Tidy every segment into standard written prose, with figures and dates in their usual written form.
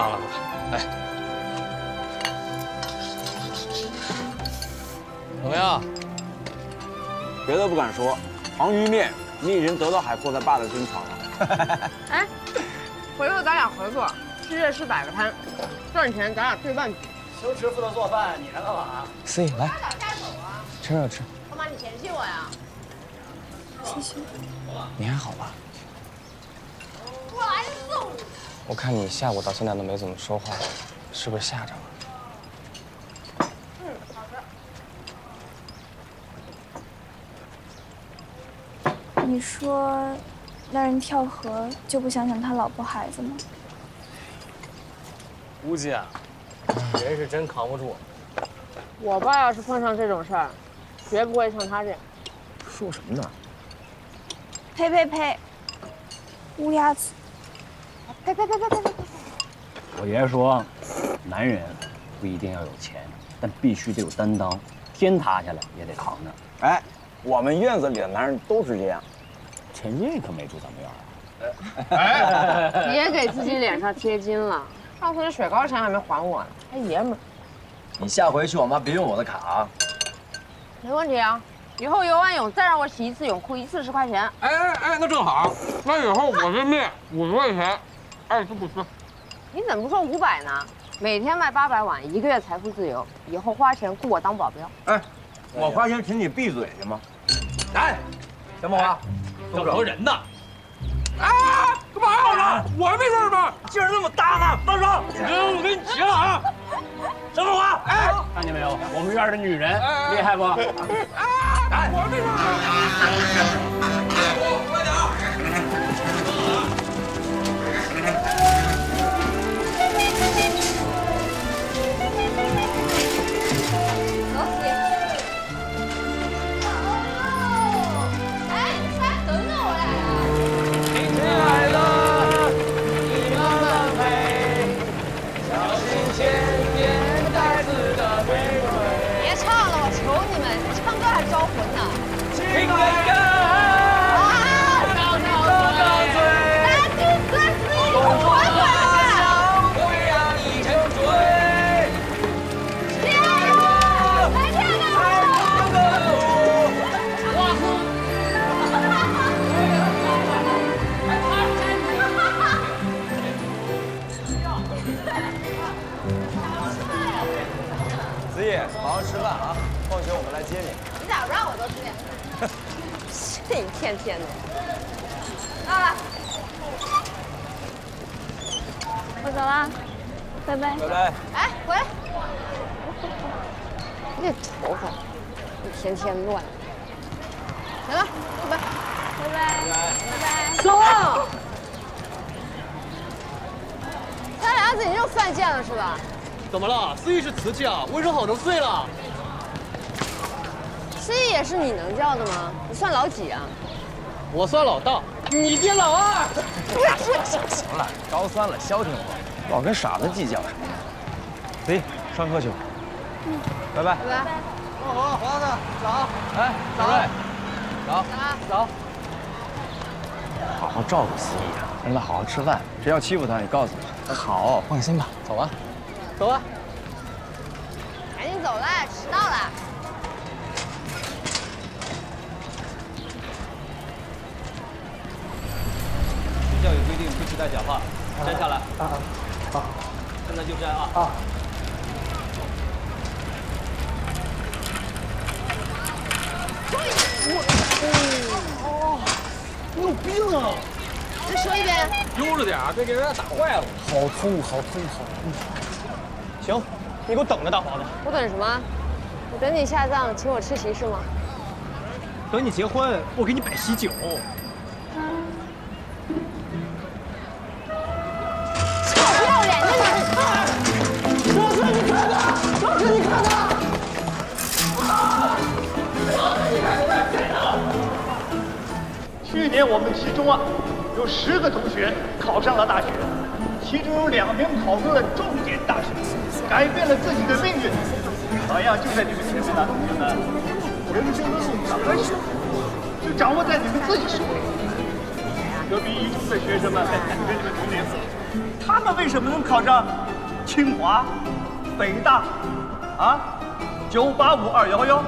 好了，哎，怎么样？别的不敢说，黄鱼面你已经得到海阔在爸的珍藏了。哎，回头咱俩合作，去夜市摆个摊，赚钱咱俩对半比。修池负责做饭，你来干嘛？思怡，来，下手啊！吃啊吃。干嘛你嫌弃我呀？谢谢。你还好吧？我来送你。我看你下午到现在都没怎么说话，是不是吓着了？好的。你说，让人跳河就不想想他老婆孩子吗？估计啊，人是真扛不住。我爸要是碰上这种事儿，绝不会像他这样。说什么呢？呸呸呸！乌鸦子！呸呸呸呸呸呸！我爷爷说，男人不一定要有钱，但必须得有担当，天塌下来也得扛着。哎，我们院子里的男人都是这样。前任可没住咱们院哎，别给自己脸上贴金了。上次这雪糕钱还没还我呢，还爷们儿。你下回去我妈别用我的卡啊。没问题啊，以后游完泳再让我洗一次泳裤，一次10块钱。哎，那正好，那以后我这面50块钱，爱吃不吃。你怎么不说500呢？每天卖800碗，1个月财富自由，以后花钱雇我当保镖。哎，我花钱请你闭嘴行吗？来，小猛啊，要讹人呢！啊！干嘛呀？我没事吧？劲儿那么大呢，放手！我跟你急了啊！小猛啊！哎，看见没有？我们院的女人厉害不？哎，我没事。快点啊！子怡，好好吃饭啊！放学我们来接你。你咋不让我多吃点？这一天天的。到了，我走了，拜拜。拜拜。哎，回来。这头发一天天乱。行了，拜拜。拜拜。拜拜。走。他俩子你又犯贱了是吧？怎么了？司仪是瓷器啊，温手好能碎了。司仪也是你能叫的吗？你算老几啊？我算老大，你爹老二。行了，高3了，消停会儿，老跟傻子计较什么呢？子怡，上课去吧。拜拜。拜拜。好，华子，走。哎，小瑞，走走。好好照顾思怡啊，让她好好吃饭。谁要欺负她，你告诉她。好，放心吧，走吧。走吧。赶紧走了，迟到了。学校有规定，不许戴假发，摘下来。好。现在就摘啊。你有病啊！再说一遍。悠着点，别给人家打坏了。好粗，好粗，好粗。行，你给我等着，大华子。我等什么？我等你下葬，请我吃席是吗？等你结婚，我给你摆喜酒。臭不要脸的你！老师，你看他！老师，你看他！去年我们其中有10个同学考上了大学，其中有2名考入了重点大学，改变了自己的命运。好像就在你们前面呢，同学们，人生的路怎么选，就掌握在你们自己手里。隔壁一中的学生们跟你们同龄，他们为什么能考上清华、北大啊，985、211，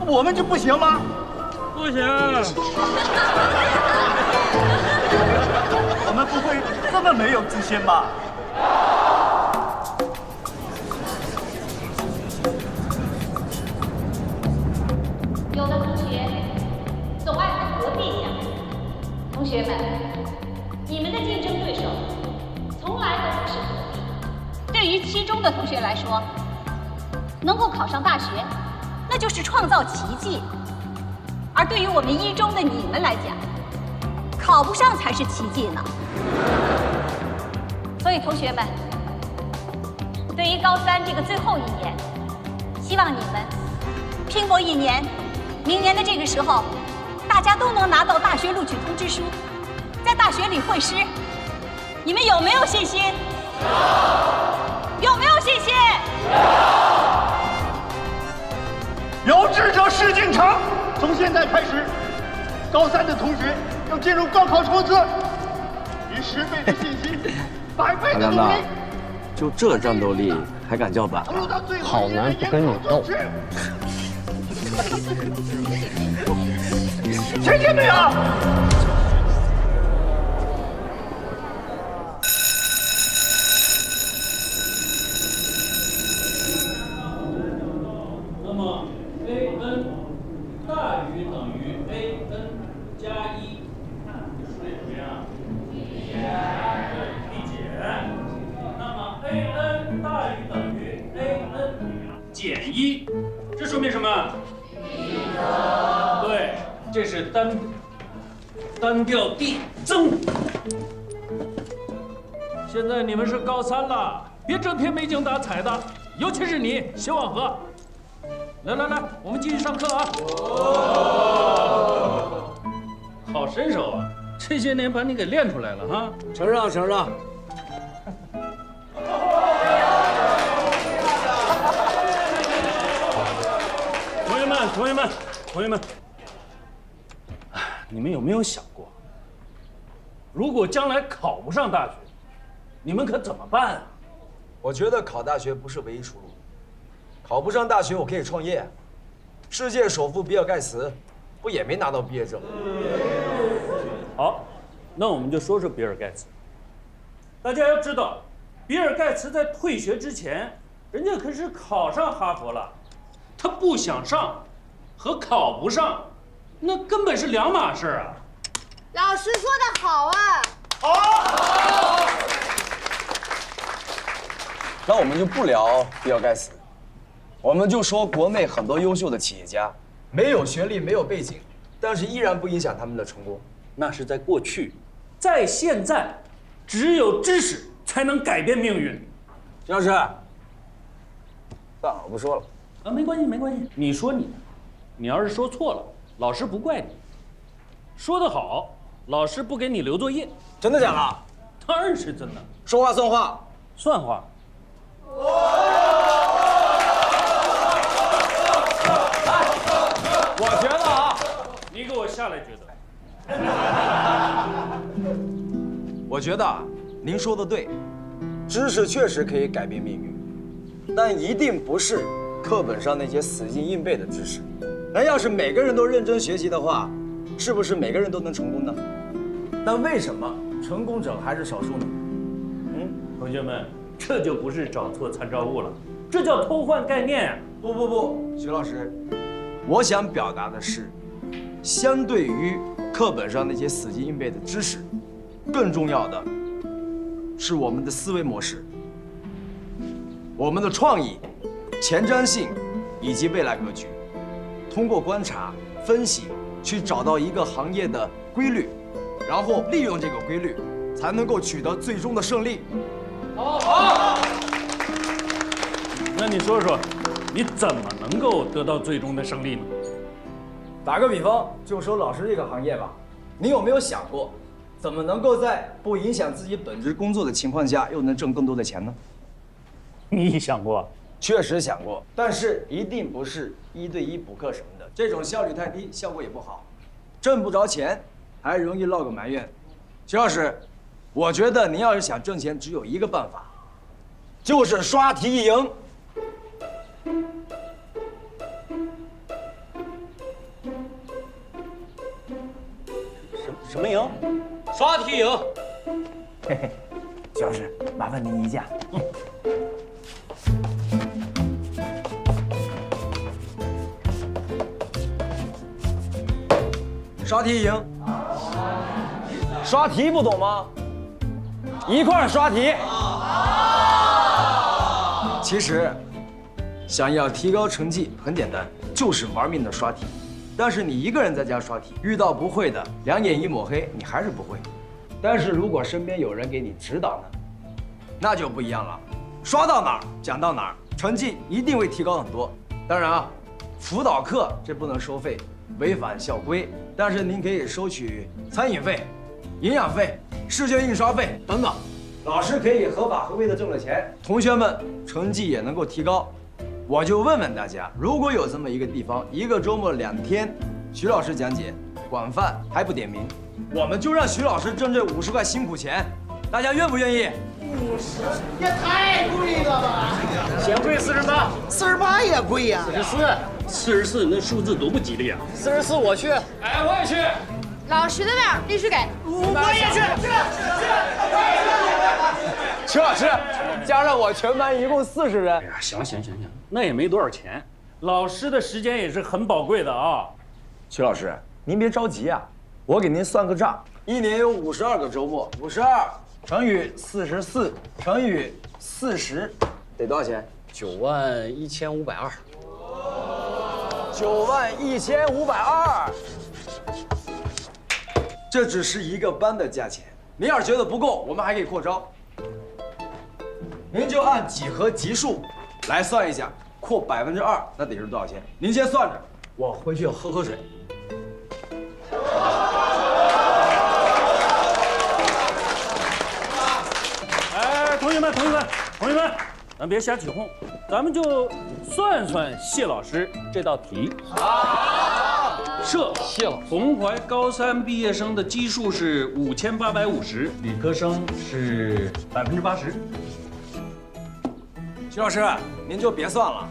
我们就不行吗？不行。我们不会这么没有自信吧？有的同学总爱和隔壁讲。同学们，你们的竞争对手从来都不是隔壁。对于期中的同学来说，能够考上大学，那就是创造奇迹；而对于我们一中的你们来讲，考不上才是奇迹呢。所以，同学们，对于高三这个最后一年，希望你们拼搏一年，明年的这个时候，大家都能拿到大学录取通知书，在大学里会师。你们有没有信心？有没有信心？有志者事竟成。从现在开始，高三的同学要进入高考冲刺，以10倍的信心，100倍的努力。就这战斗力还敢叫板？好男不跟你斗。听见没有？那么 AN 大于等于 AN 加1，数列怎么样？递减。那么 AN 大于等于 AN 减1，这说明什么？对，这是单调递增。现在你们是高3了，别整天没精打采的，尤其是你，谢望和。来，我们继续上课啊！好身手啊！这些年把你给练出来了哈！承让。同学们，你们有没有想过，如果将来考不上大学，你们可怎么办啊？我觉得考大学不是唯一出路。考不上大学，我可以创业。世界首富比尔盖茨，不也没拿到毕业证？好，那我们就说说比尔盖茨。大家要知道，比尔盖茨在退学之前，人家可是考上哈佛了。他不想上，和考不上，那根本是两码事啊。老师说的好啊！好。那我们就不聊比尔盖茨。我们就说国内很多优秀的企业家，没有学历，没有背景，但是依然不影响他们的成功。那是在过去，在现在，只有知识才能改变命运。徐老师，算了，我不说了。啊，没关系。你说你的，你要是说错了，老师不怪你；说得好，老师不给你留作业。真的假的？当然是真的。说话算话，算话。我觉得啊，你给我下来觉得。我觉得啊，您说的对，知识确实可以改变命运，但一定不是课本上那些死记硬背的知识。那要是每个人都认真学习的话，是不是每个人都能成功呢？但为什么成功者还是少数呢？同学们，这就不是找错参照物了，这叫偷换概念啊！不，徐老师，我想表达的是，相对于课本上那些死记硬背的知识，更重要的是我们的思维模式、我们的创意、前瞻性以及未来格局。通过观察、分析，去找到一个行业的规律，然后利用这个规律，才能够取得最终的胜利。好。那你说说，你怎么能够得到最终的胜利呢？打个比方，就说老师这个行业吧，您有没有想过，怎么能够在不影响自己本职工作的情况下，又能挣更多的钱呢？你想过？确实想过，但是一定不是1对1补课什么的，这种效率太低，效果也不好，挣不着钱，还容易落个埋怨。徐老师，我觉得您要是想挣钱，只有一个办法，就是刷题一赢。什么赢？刷题赢。嘿嘿，徐老师，麻烦您移驾。刷题赢。刷题不懂吗？一块儿刷题。其实，想要提高成绩很简单，就是玩命的刷题。但是你一个人在家刷题，遇到不会的，两眼一抹黑，你还是不会。但是如果身边有人给你指导呢，那就不一样了。刷到哪儿讲到哪儿，成绩一定会提高很多。当然啊，辅导课这不能收费，违反校规。但是您可以收取餐饮费、营养费、试卷印刷费等等。老师可以合法合规的挣了钱，同学们成绩也能够提高。我就问问大家，如果有这么一个地方，一个周末2天，徐老师讲解，管饭还不点名，我们就让徐老师挣这50块辛苦钱，大家愿不愿意？50也太贵了吧！嫌贵48也贵呀！44那数字多不吉利啊！44我去，哎，我也去。老实的点儿，必须给。我也去。徐老师，加上我，全班一共40人。哎呀，行，那也没多少钱。老师的时间也是很宝贵的啊。徐老师，您别着急啊，我给您算个账，一年有52个周末，52乘以44乘以40，得多少钱91520。91520，这只是一个班的价钱。您要是觉得不够，我们还可以扩招。您就按几何级数来算一下，扩2%，那得是多少钱？您先算着，我回去喝口水。哎，同学们，咱别瞎起哄，咱们就算算谢老师这道题。谢老师，红淮高3毕业生的基数是5850，理科生是80%。徐老师，您就别算了。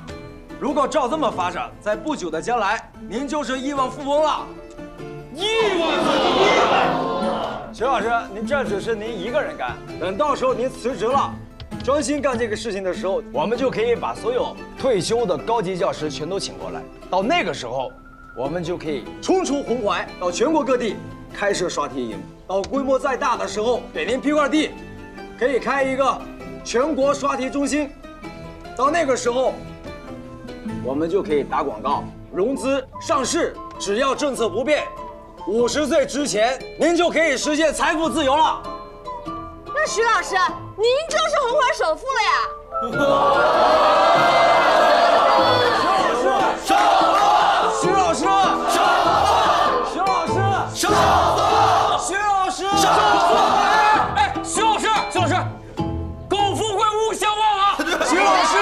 如果照这么发展，在不久的将来，您就是亿万富翁了。亿万富翁！徐老师，您这只是您一个人干，等到时候您辞职了，专心干这个事情的时候，我们就可以把所有退休的高级教师全都请过来。到那个时候，我们就可以冲出红淮，到全国各地开设刷题营。到规模再大的时候，给您批块地，可以开一个全国刷题中心。到那个时候，我们就可以打广告、融资、上市，只要政策不变，50岁之前您就可以实现财富自由了。那徐老师，您就是红淮首富了呀！徐老师，哎，徐老师，苟富贵勿相忘啊！徐老师，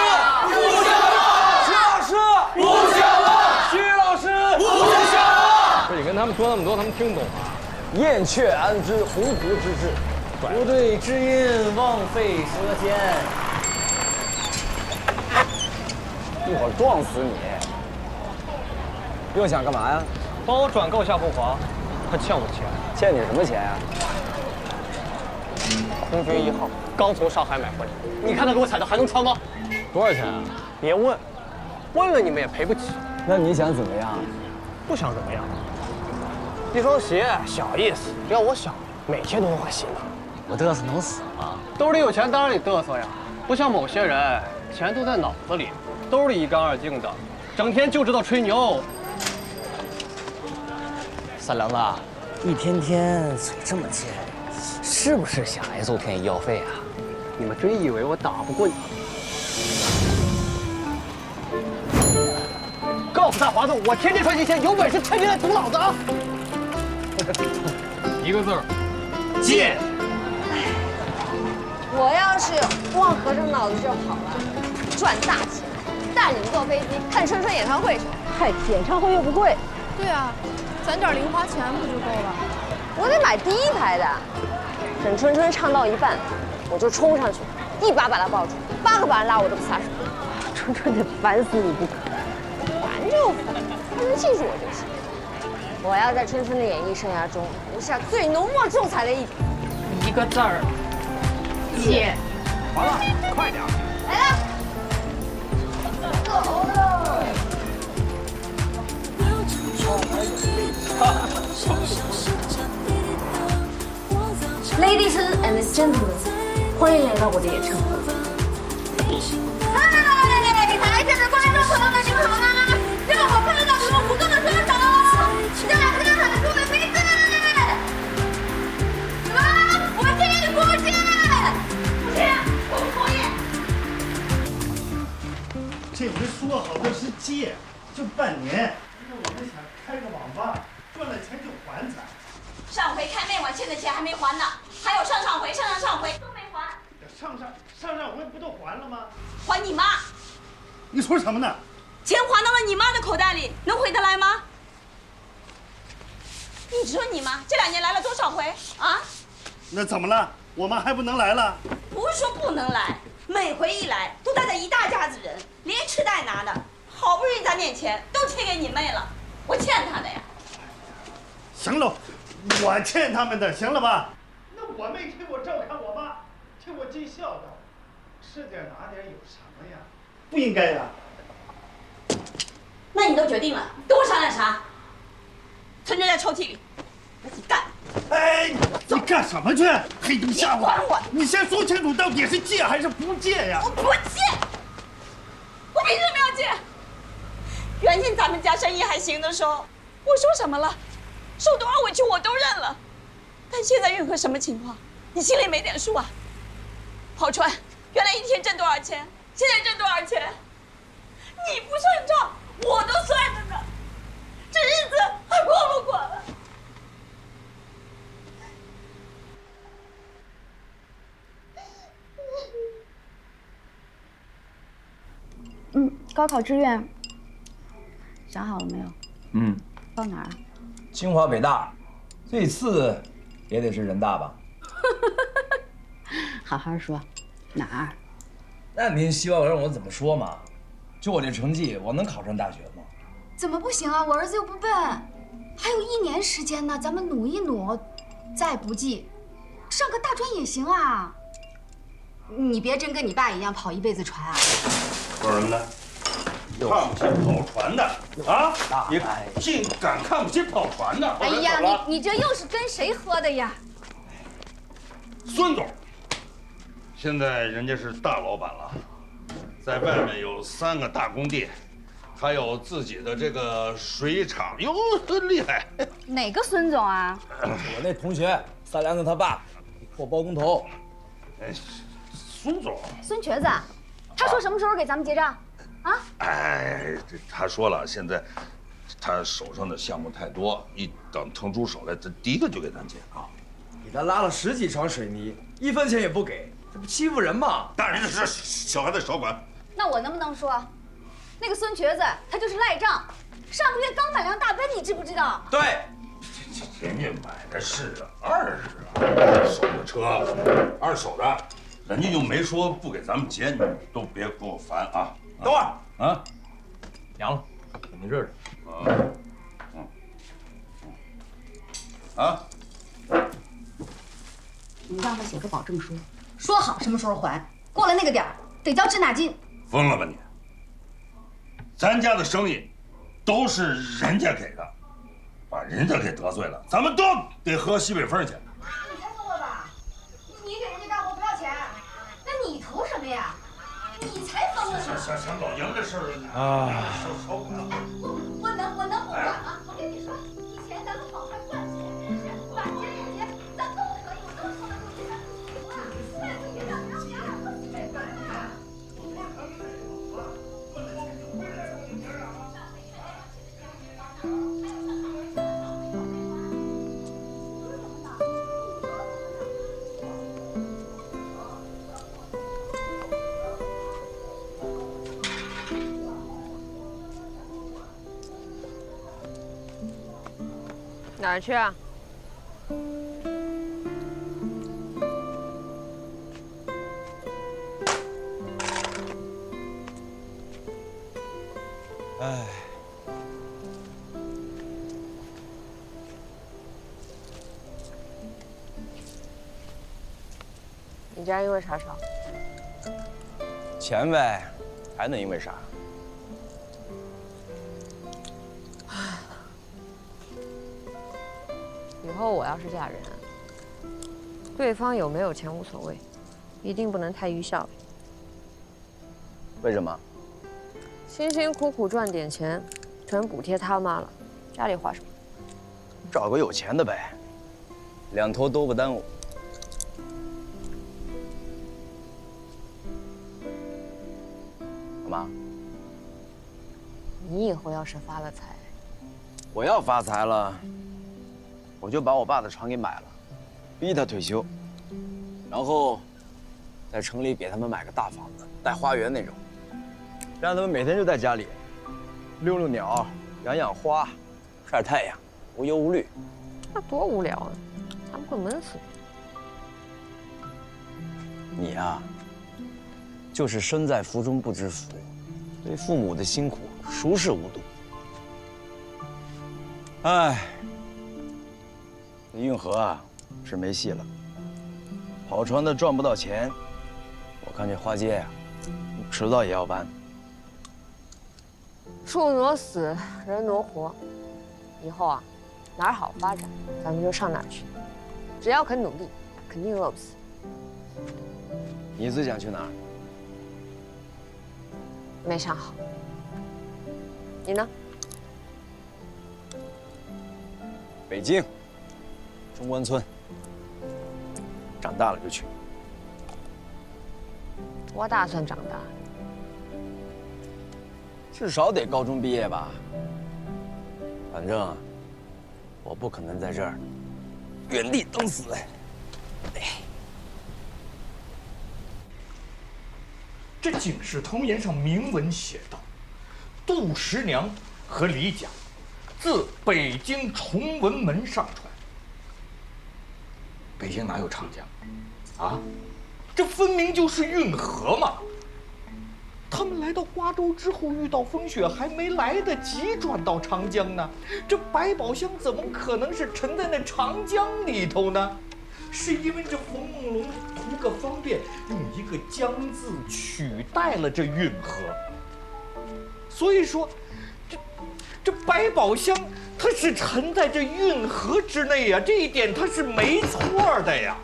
这你跟他们说那么多，他们听懂吗？燕雀安知鸿鹄之志，不对知音，枉费舌尖。一会儿撞死你！又想干嘛呀？帮我转告夏凤凰，他欠我钱。欠你什么钱呀？空军1号刚从上海买回来，你看他给我踩的还能穿吗？多少钱啊？别问，问了你们也赔不起。那你想怎么样？不想怎么样。一双鞋小意思，要我想，每天都能换新的。我嘚瑟能死吗？兜里有钱当然得嘚瑟呀，不像某些人，钱都在脑子里，兜里一干二净的，整天就知道吹牛。三梁子，一天天嘴这么贱，是不是想挨揍便宜要费啊？你们真以为我打不过你们？告诉大华子，我天天穿新鞋，有本事天天来捅老子啊！一个字儿，贱。我要是往和尚脑子就好了，赚大钱，带你们坐飞机看春演唱会去。嗨，演唱会又不贵。对啊，攒点零花钱不就够了？我得买第一排的。等春春唱到一半，我就冲上去，一把把她抱住，8个把人拉我都不撒手。春春得烦死你不可，烦就烦，她能记住我就行。我要在春春的演艺生涯中留下最浓墨重彩的一笔。1个字儿，姐。完了，快点！来了。Ladies and gentlemen， 欢迎来到我的演唱会。嗨，台下的观众朋友们，你们好吗？让我看到你们舞动的双手，让我看到你们的鼻子。什么？我们建议不接，不接，我不同意。这回说好的是借，就半年。我们想开个网吧，赚了钱就还咱。上回开妹网欠的钱还没还呢，还有上回都没还。上回不都还了吗？还你妈！你说什么呢？钱还到了你妈的口袋里，能回得来吗？你说你妈这2年来了多少回啊？那怎么了？我妈还不能来了？不是说不能来，每回一来都带着一大家子人，连吃带拿的，好不容易攒点钱都贴给你妹了，我欠她的呀。行了，我欠他们的，行了吧？那我没替我照看我妈，替我尽孝道，吃点拿点有什么呀？不应该呀。那你都决定了，跟我商量啥？存折在抽屉里，我自己干。哎，你干什么去？黑灯瞎火！还我！你先说清楚，到底是借还是不借呀？我不借，我凭什么要借？原先咱们家生意还行的时候，我说什么了？受多少委屈我都认了。但现在运河什么情况？你心里没点数啊？跑船原来1天挣多少钱，现在挣多少钱？你不算账，我都算着呢。这日子还过不过了？高考志愿想好了没有？报哪儿？清华北大，最次也得是人大吧？好好说，哪儿？那您希望让我怎么说嘛？就我这成绩，我能考上大学吗？怎么不行啊？我儿子又不笨，还有1年时间呢，咱们努一努，再不济，上个大专也行啊。你别真跟你爸一样跑一辈子船啊！说什么呢？看不起跑船的啊！你竟敢看不起跑船的！哎呀，你这又是跟谁喝的呀？孙总，现在人家是大老板了，在外面有3个大工地，还有自己的这个水厂，哟，厉害！哪个孙总啊？我那同学3梁子他爸，破包工头。哎，孙总，孙瘸子，他说什么时候给咱们结账？啊？哎，他说了，现在他手上的项目太多，一等腾出手来，这第一个就给咱结啊。给他拉了10几床水泥，1分钱也不给，这不欺负人吗？大人的事，小孩子少管。那我能不能说，那个孙瘸子他就是赖账，上个月刚买辆大奔，你知不知道？对，人家买的是20二手的车，2手的，人家又没说不给咱们结，你都别给我烦啊！等会儿啊，凉了，给您热热。啊，你让他写个保证书，说好什么时候还，过了那个点儿得交滞纳金。疯了吧你？咱家的生意都是人家给的，把人家给得罪了，咱们都得喝西北风去。你才疯了吧？你给人家干活不要钱，那你图什么呀？你才疯了呢！想老杨这事儿啊，少管。我能不管吗？我跟你说，以前咱们好汉赚钱真是晚节也结，咱都可以，我都说得出去。哇，再不结账，让你俩喝西北风啊！哪儿去啊？家因为啥吵？钱呗，还能因为啥？以后我要是嫁人，对方有没有钱无所谓，一定不能太愚孝。为什么？辛辛苦苦赚点钱，全补贴他妈了，家里花什么？找个有钱的呗，两头都不耽误。干嘛？你以后要是发了财，我要发财了，我就把我爸的厂给买了，逼他退休，然后在城里给他们买个大房子，带花园那种，让他们每天就在家里遛遛鸟、养养花、晒太阳，无忧无虑。那多无聊啊！他们会闷死你呀，就是身在福中不知福，对父母的辛苦熟视无睹。哎，这运河啊是没戏了，跑船的赚不到钱，我看这花街呀，迟早也要完。树挪死，人挪活，以后啊，哪儿好发展，咱们就上哪儿去。只要肯努力，肯定饿不死。你最想去哪儿？没想好。你呢？北京，中关村。长大了就去。我打算长大，至少得高中毕业吧。反正啊，我不可能在这儿原地等死。这《警世通言》上明文写道：杜十娘和李甲自北京崇文门上船。北京哪有长江？啊，这分明就是运河嘛！他们来到瓜州之后，遇到风雪，还没来得及转到长江呢。这百宝箱怎么可能是沉在那长江里头呢？是因为这冯梦龙图个方便，用一个“江”字取代了这运河。所以说，这百宝箱它是沉在这运河之内呀，这一点它是没错的呀。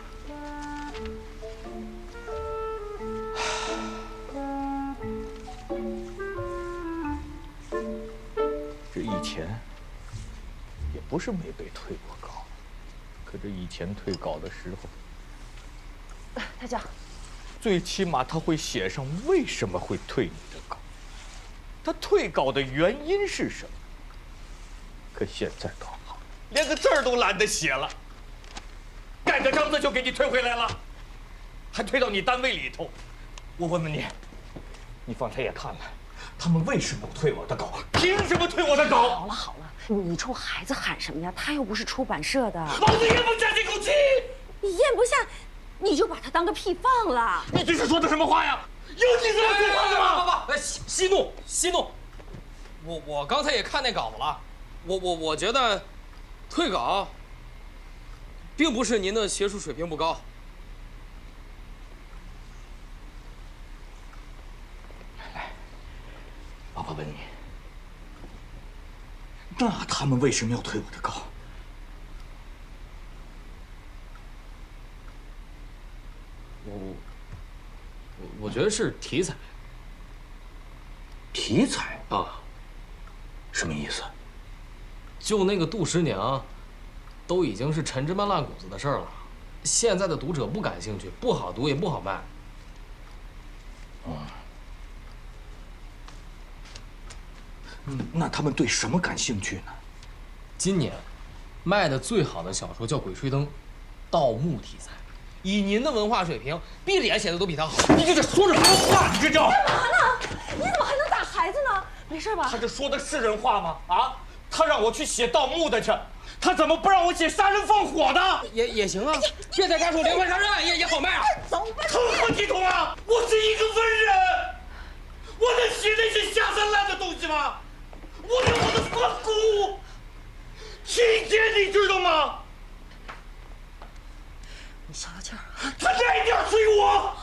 这以前也不是没被退过稿，可这以前退稿的时候，大江，最起码他会写上为什么会退你的稿，他退稿的原因是什么。可现在倒好，连个字儿都懒得写了，盖个章子就给你退回来了，还退到你单位里头。我问问你，你方才也看了，他们为什么退我的稿？凭什么退我的稿？好了好了，你冲孩子喊什么呀？他又不是出版社的。老子咽不下这口气！你咽不下，你就把他当个屁放了。你这是说的什么话呀？有你这样说话的吗？息怒息怒！我刚才也看那稿子了，我觉得退稿并不是您的学术水平不高。爸爸问你，那他们为什么要退我的稿？我觉得是题材。题材啊？什么意思？就那个杜十娘，都已经是陈芝麻烂谷子的事儿了，现在的读者不感兴趣，不好读也不好卖。那他们对什么感兴趣呢？今年卖的最好的小说叫《鬼吹灯》，盗墓题材。以您的文化水平，闭着眼写的都比他好。你这说着什么话？你这叫干嘛呢？你怎么还能打孩子呢？没事吧？他这说的是人话吗？啊，他让我去写盗墓的去，他怎么不让我写杀人放火的？也行啊，变态家属连环杀人案也好卖啊。走吧。成何体统啊！我是一个文人，我能写那些下三滥的东西吗？我有我的反骨，情节你知道吗？你消消气儿。他这一点随我。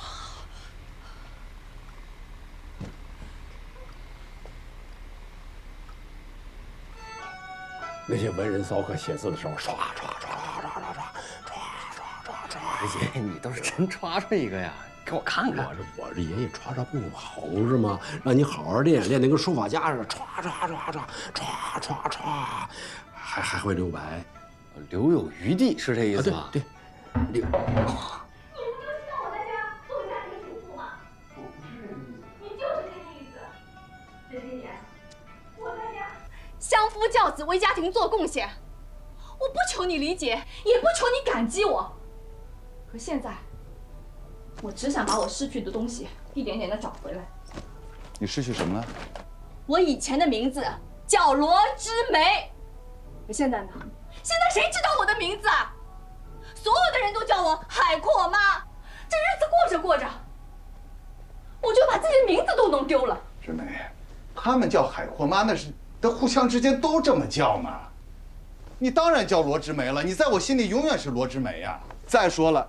那些文人骚客写字的时候，唰唰唰唰唰唰唰唰唰唰。二爷，你倒是真抓着一个呀，给我看看。我这爷爷歘歘不好是吗？让你好好练，练得跟书法家似的，歘歘歘歘歘歘歘，还会留白，留有余地是这意思吗？对，留。你不就是让我在家做家庭主妇吗？我不是这个意思。你就是这个意思。这些年，我在家相夫教子，为家庭做贡献。我不求你理解，也不求你感激我。可现在，我只想把我失去的东西一点点的找回来。你失去什么了？我以前的名字叫罗之梅，可现在呢？现在谁知道我的名字啊？所有的人都叫我海阔妈。这日子过着过着，我就把自己的名字都弄丢了。之梅，他们叫海阔妈，那是互相之间都这么叫嘛。你当然叫罗之梅了，你在我心里永远是罗之梅呀。再说了，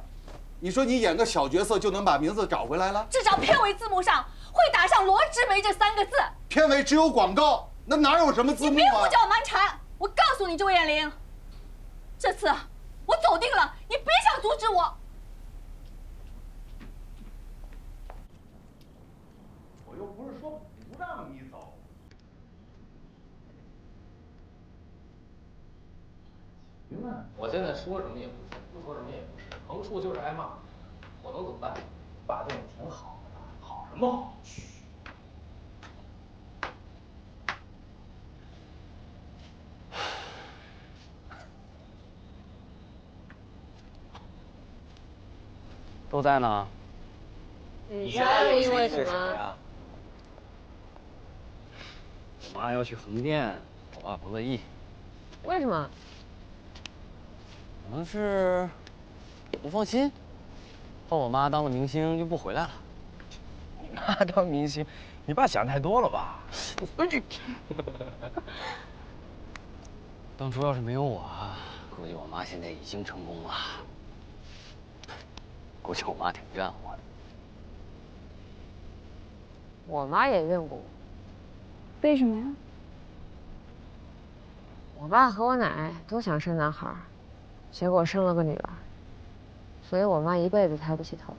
你说你演个小角色就能把名字找回来了？至少片尾字幕上会打上罗之梅这3个字。片尾只有广告，那哪有什么字幕啊？你别胡搅蛮缠！我告诉你，周艳玲，这次我走定了，你别想阻止我。我又不是说不让你走。我现在说什么也不是，不说什么也不是，横竖就是挨骂，我能怎么办？爸对你挺好的，好什么好？都在呢。你家是因为什么？我妈要去横店，我爸不乐意。为什么？可能是不放心，怕我妈当了明星就不回来了。你妈当明星，你爸想太多了吧？当初要是没有我，估计我妈现在已经成功了。估计我妈挺怨我的。我妈也怨过我。为什么呀？我爸和我奶都想生男孩，结果生了个女儿，所以我妈一辈子抬不起头。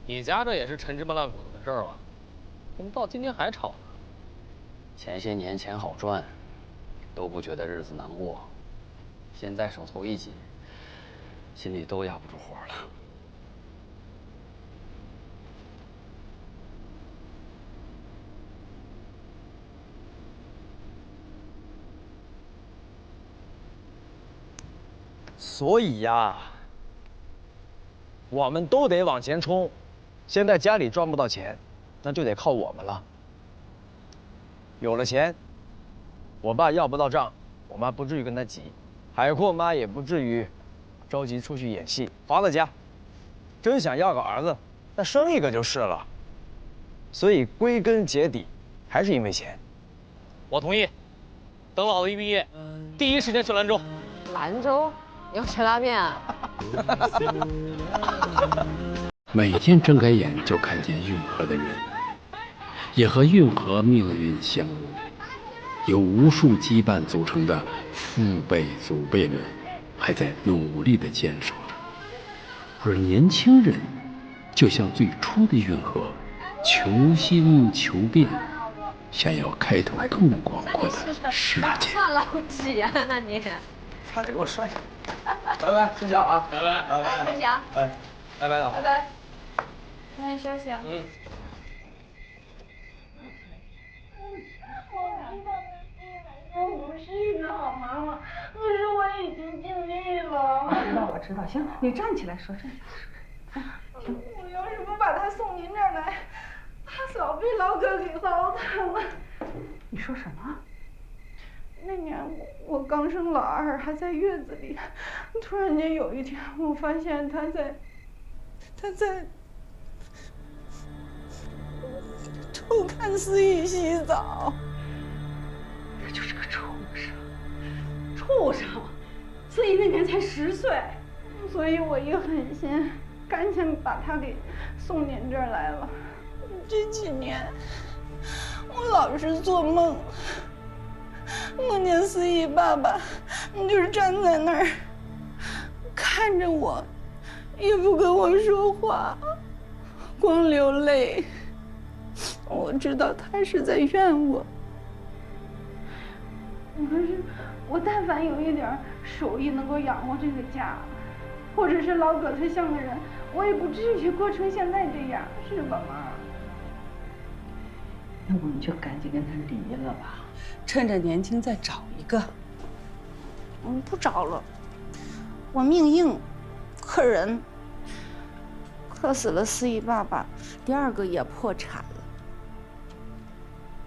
你家这也是陈芝麻烂谷子的事儿了，怎么到今天还吵呢？前些年钱好赚，都不觉得日子难过，现在手头一紧，心里都压不住火了。所以呀，我们都得往前冲。现在家里赚不到钱，那就得靠我们了。有了钱，我爸要不到账，我妈不至于跟他急，海阔妈也不至于着急出去演戏。华子家真想要个儿子，那生一个就是了。所以归根结底，还是因为钱。我同意。等老子一毕业，第一时间去兰州。兰州？要吃拉面啊？每天睁开眼就看见运河的人，也和运河命运相依。由无数羁绊组成的父辈祖辈们，还在努力地坚守着。而年轻人，就像最初的运河，求新求变，想要开拓更广阔的世界。算老几啊？那你差点给我摔下。拜拜，睡觉啊！拜拜，拜拜，睡觉。拜拜了，拜拜。早点休息啊。嗯。我不是一个好妈妈，可是我已经尽力了。我知道，行，你站起来说，站起来说。行。我要是不把他送您这儿来，他早被老哥给糟蹋了。你说什么？那年我刚生老二，还在月子里，突然间有一天，我发现他在偷看思雨洗澡。他就是个畜生，畜生！思怡那年才10岁，所以我一狠心，赶紧把她给送您这儿来了。这几年，我老是做梦，梦见思怡爸爸就是站在那儿，看着我，也不跟我说话，光流泪。我知道他是在怨我，可是我但凡有一点手艺能够养活这个家，或者是老葛特像个人，我也不至于过成现在这样，是吧，妈？那我们就赶紧跟他离了吧，趁着年轻再找一个。不找了，我命硬，克人，克死了思怡爸爸，第2个也破产了，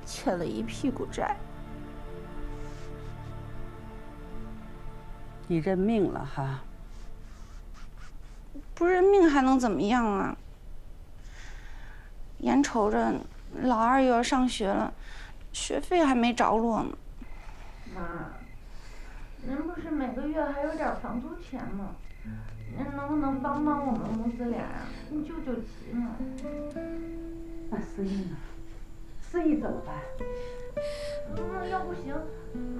欠了一屁股债。你认命了哈？不认命还能怎么样啊？眼瞅着老2又要上学了，学费还没着落呢。妈，您不是每个月还有点房租钱吗？您能不能帮帮我们母子俩呀？你救救急嘛。那思怡呢？思怡怎么办？要不行，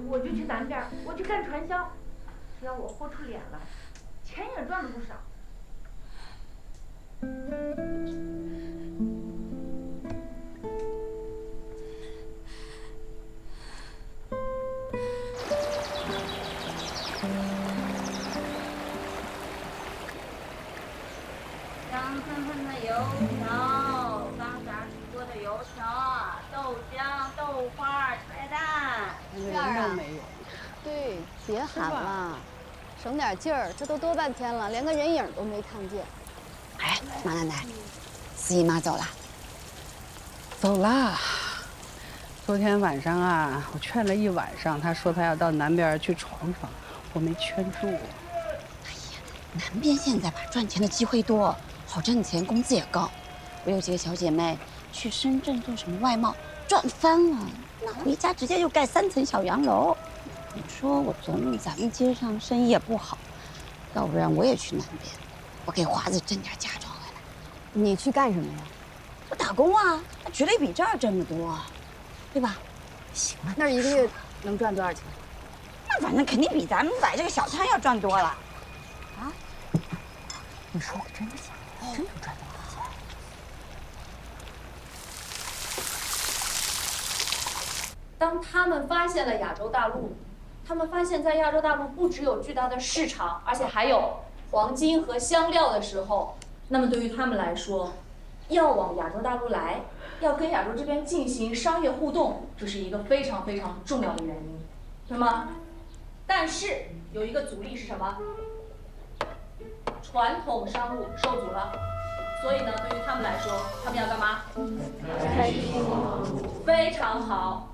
我就去南边，我去干传销。只要我豁出脸来，钱也赚了不少。香喷喷的油条，刚炸出锅的油条，豆浆、豆花、茶叶蛋，人都没有。对，别喊了，省点劲儿，这都多半天了，连个人影都没看见。哎，马奶奶，思怡妈走了。走啦。昨天晚上啊，我劝了一晚上，她说她要到南边去闯闯，我没劝住。哎呀，南边现在吧，赚钱的机会多，好挣钱，工资也高。我有几个小姐妹去深圳做什么外贸，赚翻了。那回家直接就盖3层小洋楼。你说我琢磨咱们街上生意也不好，要不然我也去南边，我给华子挣点嫁妆回来。你去干什么呀？我打工啊，那绝对比这儿挣得多，对吧？行了，那1个月能赚多少钱？那反正肯定比咱们摆这个小摊要赚多了。啊？你说的真的假的？真能赚多少钱？当他们发现了亚洲大陆，他们发现在亚洲大陆不只有巨大的市场，而且还有黄金和香料的时候，那么对于他们来说，要往亚洲大陆来，要跟亚洲这边进行商业互动，这是一个非常非常重要的原因，对吗？但是有一个阻力是什么？传统商务受阻了。所以呢，对于他们来说，他们要干嘛？开心，非常好。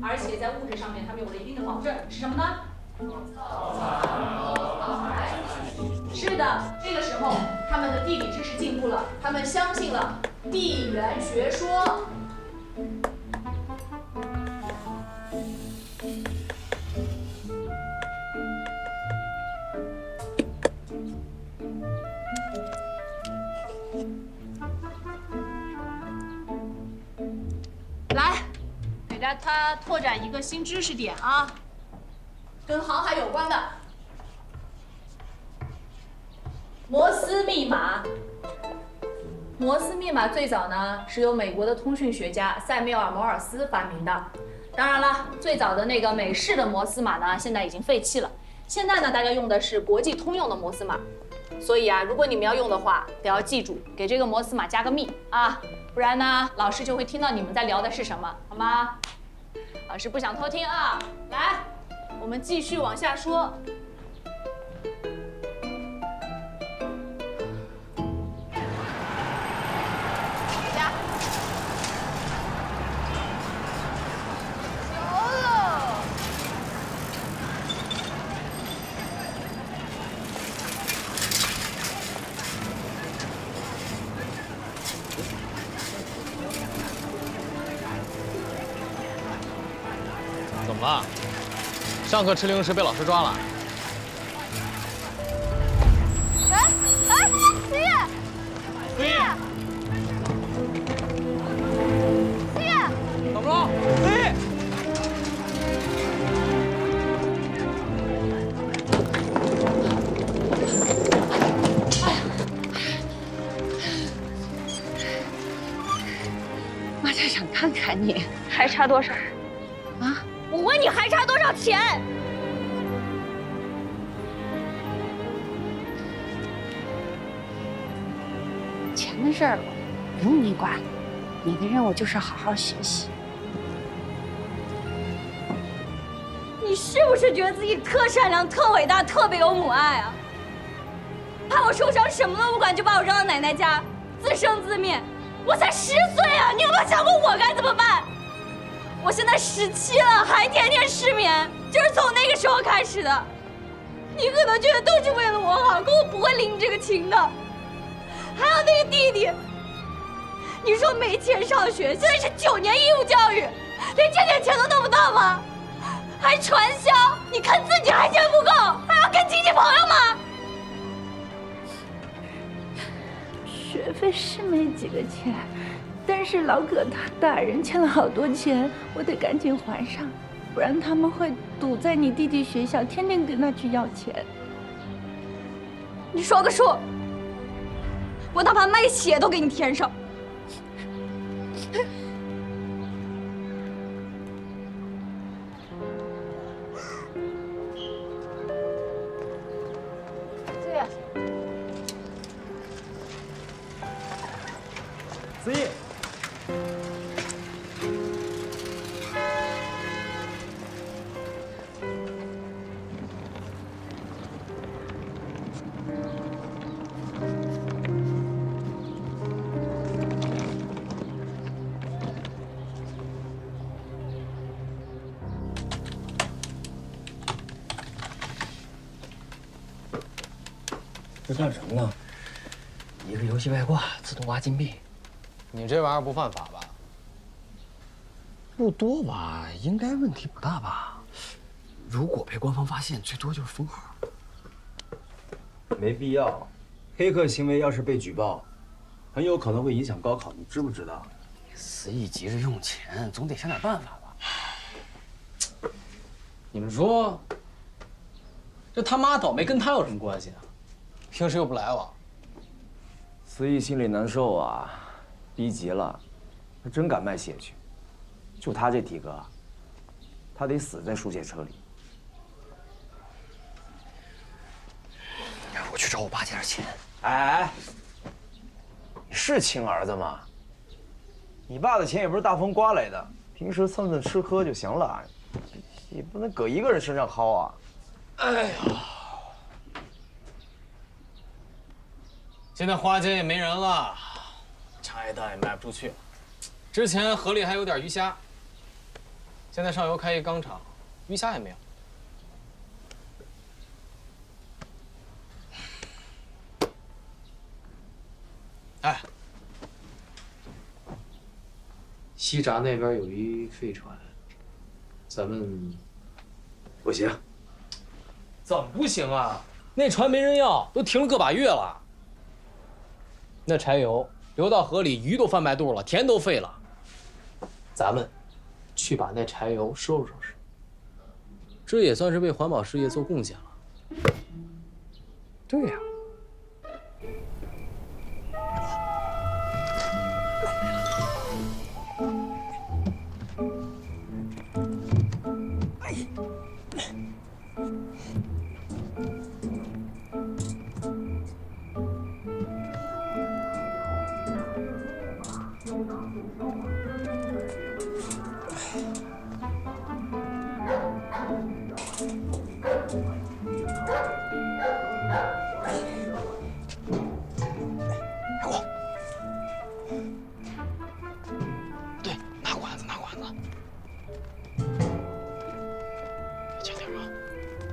而且在物质上面，他们有了一定的保证，是什么呢？是的，这个时候他们的地理知识进步了，他们相信了地缘学说。来，给他拓展一个新知识点啊，跟航海有关的摩斯密码。摩斯密码最早呢是由美国的通讯学家塞缪尔·摩尔斯发明的。当然了，最早的那个美式的摩斯码呢，现在已经废弃了。现在呢，大家用的是国际通用的摩斯码。所以啊，如果你们要用的话，得要记住给这个摩斯码加个密啊，不然呢，老师就会听到你们在聊的是什么，好吗？老师不想偷听啊。来，我们继续往下说。怎么了？上课吃零食被老师抓了？看看你，还差多少？啊？我问你还差多少钱？钱的事儿不用你管，你的任务就是好好学习。你是不是觉得自己特善良、特伟大、特别有母爱啊？怕我受伤什么都不管就把我扔到奶奶家，自生自灭？我才10岁啊！你有没有想过我该怎么办？我现在17了，还天天失眠，就是从那个时候开始的。你可能觉得都是为了我好，可我不会领你这个情的。还有那个弟弟，你说没钱上学，现在是9年义务教育，连这点钱都弄不到吗？还传销，你看自己还钱不够，还要跟亲戚朋友吗？学费是没几个钱，但是老葛他大人欠了好多钱，我得赶紧还上，不然他们会堵在你弟弟学校，天天跟他去要钱。你说个数，我哪怕卖血都给你填上。子毅，这干什么呢？一个游戏外挂，自动挖金币。你这玩意儿不犯法吧？不多吧，应该问题不大吧？如果被官方发现，最多就是封号。没必要。黑客行为要是被举报，很有可能会影响高考，你知不知道？思义急着用钱，总得想点办法吧？你们说，这他妈倒霉跟他有什么关系啊？平时又不来往。思义心里难受啊，逼急了，他真敢卖血去。就他这体格，他得死在输血车里。我去找我爸借点钱。哎，你是亲儿子吗？你爸的钱也不是大风刮来的，平时蹭蹭吃喝就行了，也不能搁一个人身上薅啊。哎呀，现在花街也没人了，茶叶蛋也卖不出去了。之前河里还有点鱼虾，现在上游开一钢厂，鱼虾也没有。哎，西闸那边有一废船，咱们不行。怎么不行啊？那船没人要，都停了个把月了。那柴油流到河里，鱼都翻白肚了，田都废了。咱们去把那柴油收拾收拾，这也算是为环保事业做贡献了。对呀。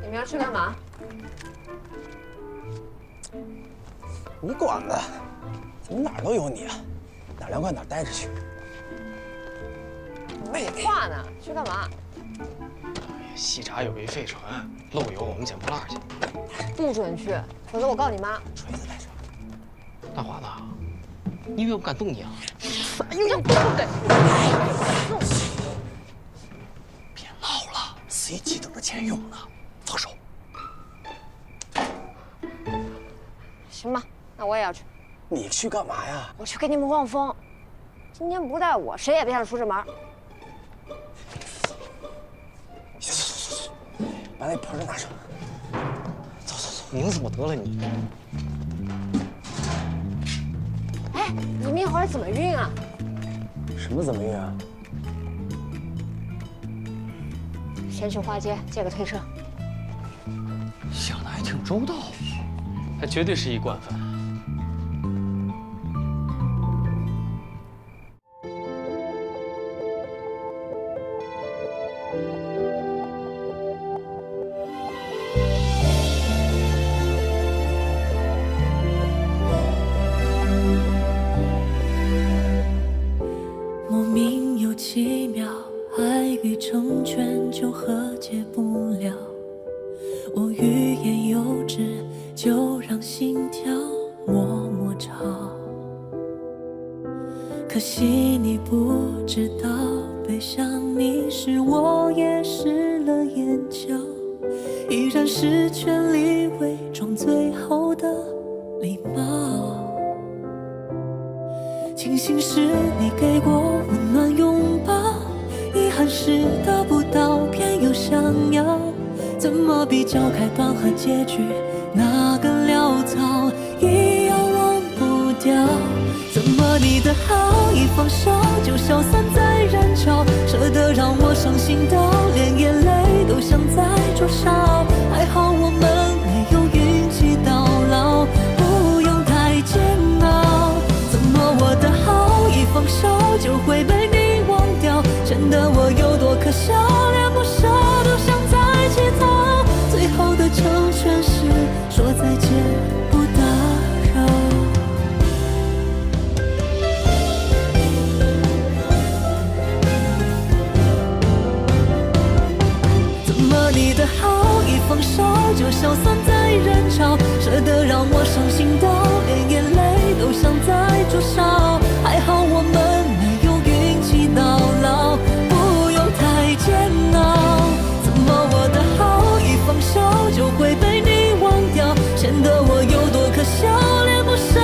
你们要去干嘛？你管的，怎么哪儿都有你啊？哪儿凉快哪儿待着去。废话呢？去干嘛？西闸有一废船，漏油，我们捡破烂去。不准去，否则我告你妈。锤子在这。大华子，你以为我不敢动你啊？哎呦，不对！别闹了，思义急等着钱用呢。放手。行吧，那我也要去。你去干嘛呀？我去给你们望风。今天不带我，谁也别想出这门。把那盆儿拿上。走，拧死我得了你！哎，你们一会儿怎么运啊？什么怎么运啊？先去花街借个推车。想的还挺周到，他绝对是一惯犯。莫名又奇妙，爱与成全就和解不了。我欲言又止，就让心跳默默吵。可惜你不知道，背向你时我也湿了眼角，依然是全力伪装最后的礼貌。庆幸是你给过温暖拥抱，遗憾是得不到，偏又想要。怎么比较开端和结局，哪个潦草一样忘不掉？怎么你的好一放手就消散在人潮，舍得让我伤心到连眼泪都想再灼烧。还好我们没有运气到老，不用太煎熬。怎么我的好一放手就会被你忘掉？显得我有多可笑，连不舍都想再乞讨。最后的成全是说再见不打扰。怎么你的好一放手就消散在人潮，舍得让我伤心到连眼泪都想再灼烧。还好我们没有运气到老，不用太煎熬。怎么我的好一放手就会被你忘掉？显得我有多可笑，连不舍